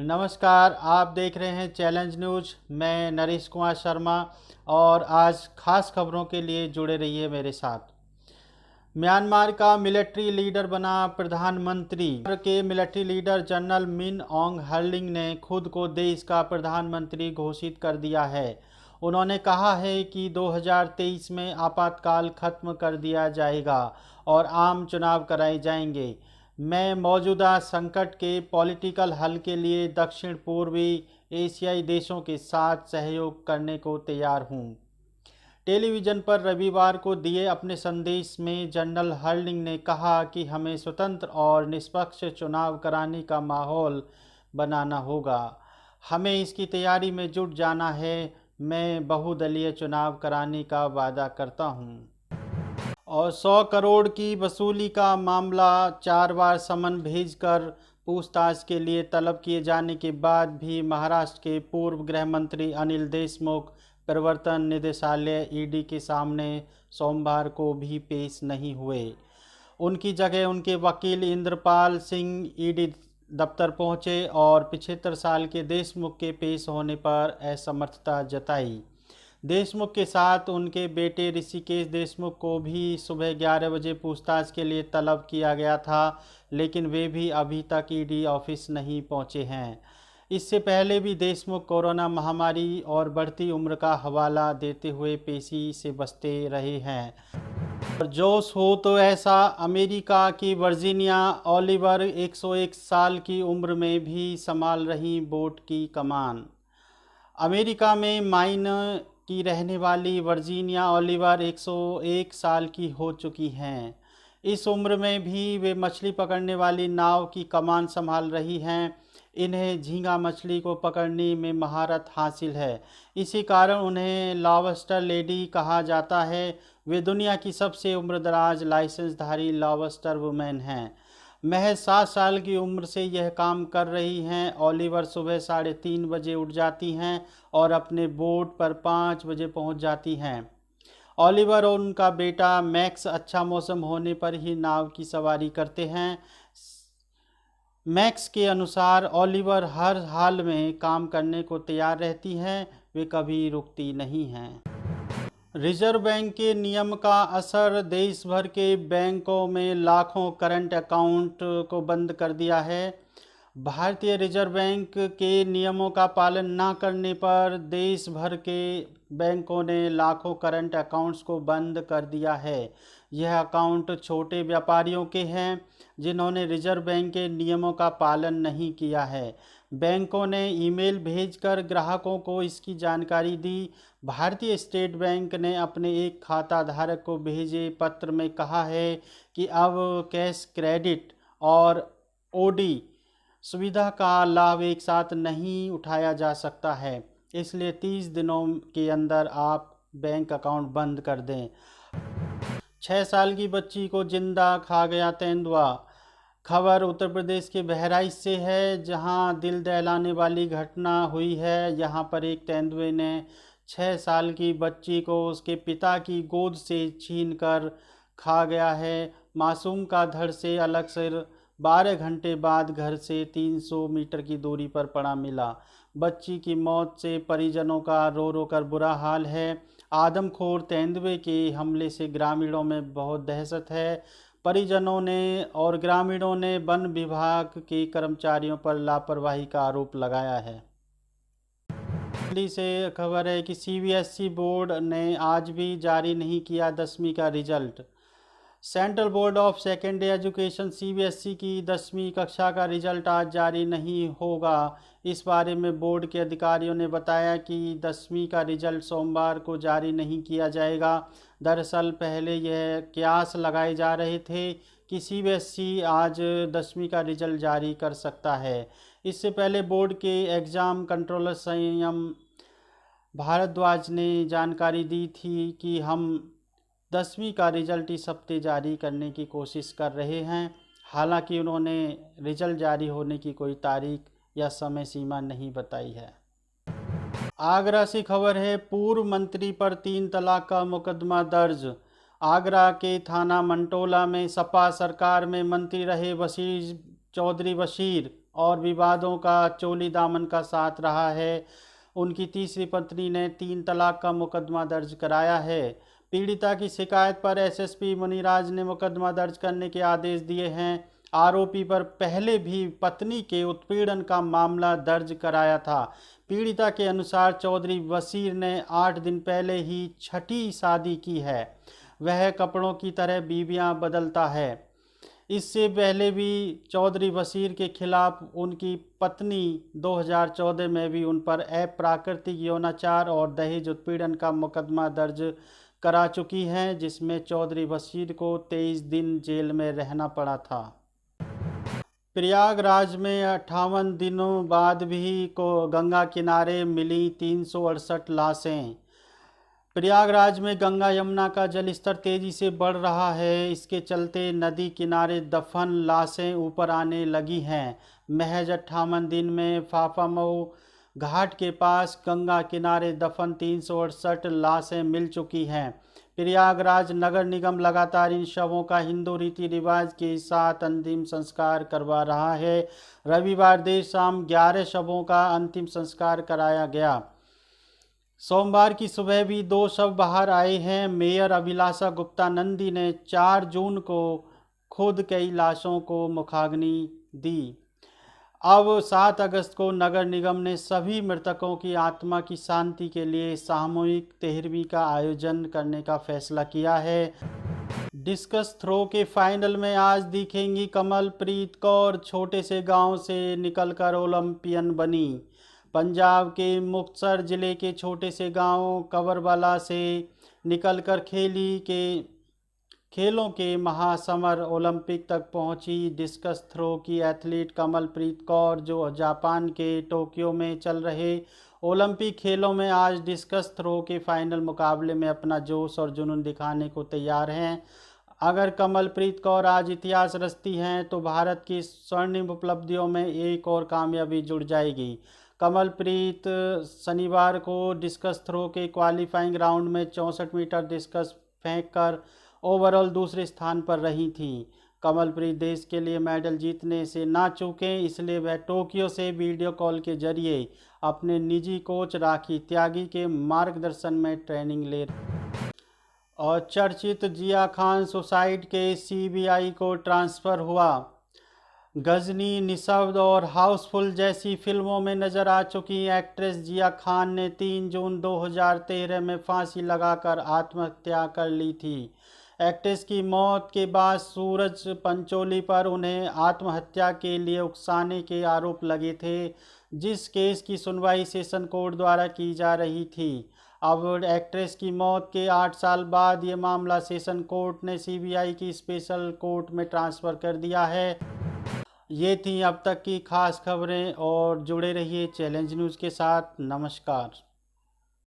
नमस्कार, आप देख रहे हैं चैलेंज न्यूज। मैं नरेश कुमार शर्मा और आज खास खबरों के लिए जुड़े रहिए मेरे साथ। म्यांमार का मिलिट्री लीडर बना प्रधानमंत्री के military leader general Min ऑन्ग hurling ने खुद को देश का प्रधानमंत्री घोषित कर दिया है। उन्होंने कहा है कि 2023 में आपातकाल खत्म कर दिया जाएगा और आम चुनाव कराए जाएंगे। मैं मौजूदा संकट के पॉलिटिकल हल के लिए दक्षिण पूर्वी एशियाई देशों के साथ सहयोग करने को तैयार हूँ। टेलीविज़न पर रविवार को दिए अपने संदेश में जनरल हर्लिंग ने कहा कि हमें स्वतंत्र और निष्पक्ष चुनाव कराने का माहौल बनाना होगा। हमें इसकी तैयारी में जुट जाना है। मैं बहुदलीय चुनाव कराने का वादा करता हूं। और 100 करोड़ की वसूली का मामला 4 बार समन भेजकर पूछताछ के लिए तलब किए जाने के बाद भी महाराष्ट्र के पूर्व गृह मंत्री अनिल देशमुख प्रवर्तन निदेशालय ईडी के सामने सोमवार को भी पेश नहीं हुए। उनकी जगह उनके वकील इंद्रपाल सिंह ईडी दफ्तर पहुंचे और 75 साल के देशमुख के पेश होने पर असमर्थता जताई। देशमुख के साथ उनके बेटे ऋषिकेश देशमुख को भी सुबह 11 बजे पूछताछ के लिए तलब किया गया था, लेकिन वे भी अभी तक ईडी ऑफिस नहीं पहुंचे हैं। इससे पहले भी देशमुख कोरोना महामारी और बढ़ती उम्र का हवाला देते हुए पेशी से बचते रहे हैं। और जोश हो तो ऐसा, अमेरिका की वर्जीनिया ओलिवर 101 साल की उम्र में भी संभाल रही बोट की कमान। अमेरिका में माइन की रहने वाली वर्जीनिया ओलिवर 101 साल की हो चुकी हैं। इस उम्र में भी वे मछली पकड़ने वाली नाव की कमान संभाल रही हैं। इन्हें झींगा मछली को पकड़ने में महारत हासिल है। इसी कारण उन्हें लॉबस्टर लेडी कहा जाता है। वे दुनिया की सबसे उम्रदराज लाइसेंसधारी लॉबस्टर वुमेन हैं। महज 7 साल की उम्र से यह काम कर रही हैं। ओलिवर सुबह 3:30 बजे उठ जाती हैं और अपने बोट पर 5 बजे पहुंच जाती हैं। ओलिवर और उनका बेटा मैक्स अच्छा मौसम होने पर ही नाव की सवारी करते हैं। मैक्स के अनुसार ओलिवर हर हाल में काम करने को तैयार रहती हैं। वे कभी रुकती नहीं हैं। रिजर्व बैंक के नियम का असर, देश भर के बैंकों में लाखों करंट अकाउंट को बंद कर दिया है। भारतीय रिजर्व बैंक के नियमों का पालन न करने पर देश भर के बैंकों ने लाखों करंट अकाउंट्स को बंद कर दिया है। यह अकाउंट छोटे व्यापारियों के हैं जिन्होंने रिजर्व बैंक के नियमों का पालन नहीं किया है। बैंकों ने ईमेल भेजकर ग्राहकों को इसकी जानकारी दी। भारतीय स्टेट बैंक ने अपने एक खाता धारक को भेजे पत्र में कहा है कि अब कैश क्रेडिट और ओडी सुविधा का लाभ एक साथ नहीं उठाया जा सकता है, इसलिए 30 दिनों के अंदर आप बैंक अकाउंट बंद कर दें। 6 साल की बच्ची को जिंदा खा गया तेंदुआ। खबर उत्तर प्रदेश के बहराइच से है, जहां दिल दहलाने वाली घटना हुई है। यहां पर एक तेंदुए ने 6 साल की बच्ची को उसके पिता की गोद से छीनकर खा गया है। मासूम का धड़ से अलग सिर 12 घंटे बाद घर से 300 मीटर की दूरी पर पड़ा मिला। बच्ची की मौत से परिजनों का रो रो कर बुरा हाल है। आदमखोर तेंदुए के हमले से ग्रामीणों में बहुत दहशत है। परिजनों ने और ग्रामीणों ने वन विभाग के कर्मचारियों पर लापरवाही का आरोप लगाया है। दिल्ली से खबर है कि सीबीएसई बोर्ड ने आज भी जारी नहीं किया 10वीं का result. Central board of secondary education CBSE की 10वीं कक्षा का रिजल्ट आज जारी नहीं होगा। इस बारे में बोर्ड के अधिकारियों ने बताया कि 10वीं का रिजल्ट सोमवार को जारी नहीं किया जाएगा। दरअसल पहले यह कयास लगाए जा रहे थे कि सीबीएसई आज 10वीं का रिजल्ट जारी कर सकता है। इससे पहले बोर्ड के एग्ज़ाम कंट्रोलर संयम भारद्वाज ने जानकारी दी थी कि हम 10वीं का रिजल्ट इस हफ्ते जारी करने की कोशिश कर रहे हैं। हालांकि उन्होंने रिजल्ट जारी होने की कोई तारीख या समय सीमा नहीं बताई है। आगरा से खबर है, पूर्व मंत्री पर 3 तलाक का मुकदमा दर्ज। आगरा के थाना मंटोला में सपा सरकार में मंत्री रहे चौधरी बशीर और विवादों का चोली दामन का साथ रहा है। उनकी तीसरी पत्नी ने 3 तलाक का मुकदमा दर्ज कराया है। पीड़िता की शिकायत पर एसएसपी मुनिराज ने मुकदमा दर्ज करने के आदेश दिए हैं। आरोपी पर पहले भी पत्नी के उत्पीड़न का मामला दर्ज कराया था। पीड़िता के अनुसार चौधरी वसीर ने 8 दिन पहले ही छठी शादी की है। वह कपड़ों की तरह बीवियां बदलता है। इससे पहले भी चौधरी वसीर के खिलाफ उनकी पत्नी 2014 में भी उन पर अप्राकृतिक यौनाचार और दहेज उत्पीड़न का मुकदमा दर्ज करा चुकी हैं, जिसमें चौधरी वसीर को 23 दिन जेल में रहना पड़ा था। प्रयागराज में 58 दिनों बाद भी को गंगा किनारे मिली 368 लाशें। प्रयागराज में गंगा यमुना का जलस्तर तेजी से बढ़ रहा है। इसके चलते नदी किनारे दफन लाशें ऊपर आने लगी हैं। महज 58 दिन में फाफामऊ घाट के पास गंगा किनारे दफन 368 लाशें मिल चुकी हैं। प्रयागराज नगर निगम लगातार इन शवों का हिंदू रीति रिवाज के साथ अंतिम संस्कार करवा रहा है। रविवार देर शाम 11 शवों का अंतिम संस्कार कराया गया। सोमवार की सुबह भी 2 शव बाहर आए हैं। मेयर अभिलाषा गुप्ता नंदी ने 4 जून को खुद कई लाशों को मुखाग्नि दी। अब 7 अगस्त को नगर निगम ने सभी मृतकों की आत्मा की शांति के लिए सामूहिक तेहरवी का आयोजन करने का फैसला किया है। डिस्कस थ्रो के फाइनल में आज दिखेंगी कमलप्रीत कौर। छोटे से गांव से निकलकर ओलंपियन बनी। पंजाब के मुक्तसर जिले के छोटे से गांव कवरवाला से निकलकर खेलों के महासमर ओलंपिक तक पहुंची डिस्कस थ्रो की एथलीट कमलप्रीत कौर, जो जापान के टोक्यो में चल रहे ओलंपिक खेलों में आज डिस्कस थ्रो के फाइनल मुकाबले में अपना जोश और जुनून दिखाने को तैयार हैं। अगर कमलप्रीत कौर आज इतिहास रचती हैं तो भारत की स्वर्णिम उपलब्धियों में एक और कामयाबी जुड़ जाएगी। कमलप्रीत शनिवार को डिस्कस थ्रो के क्वालिफाइंग राउंड में 64 मीटर डिस्कस फेंककर ओवरऑल दूसरे स्थान पर रही थी। कमलप्रीत देश के लिए मेडल जीतने से ना चूकें, इसलिए वह टोक्यो से वीडियो कॉल के जरिए अपने निजी कोच राखी त्यागी के मार्गदर्शन में ट्रेनिंग ले रही। और चर्चित जिया खान सुसाइड के सीबीआई को ट्रांसफ़र हुआ। गजनी, निशब्द और हाउसफुल जैसी फिल्मों में नजर आ चुकी एक्ट्रेस जिया खान ने 3 जून 2013 में फांसी लगाकर आत्महत्या कर ली थी। एक्ट्रेस की मौत के बाद सूरज पंचोली पर उन्हें आत्महत्या के लिए उकसाने के आरोप लगे थे, जिस केस की सुनवाई सेशन कोर्ट द्वारा की जा रही थी। अब एक्ट्रेस की मौत के 8 साल बाद ये मामला सेशन कोर्ट ने सीबीआई की स्पेशल कोर्ट में ट्रांसफ़र कर दिया है। ये थी अब तक की खास खबरें और जुड़े रहिए चैलेंज न्यूज़ के साथ। नमस्कार।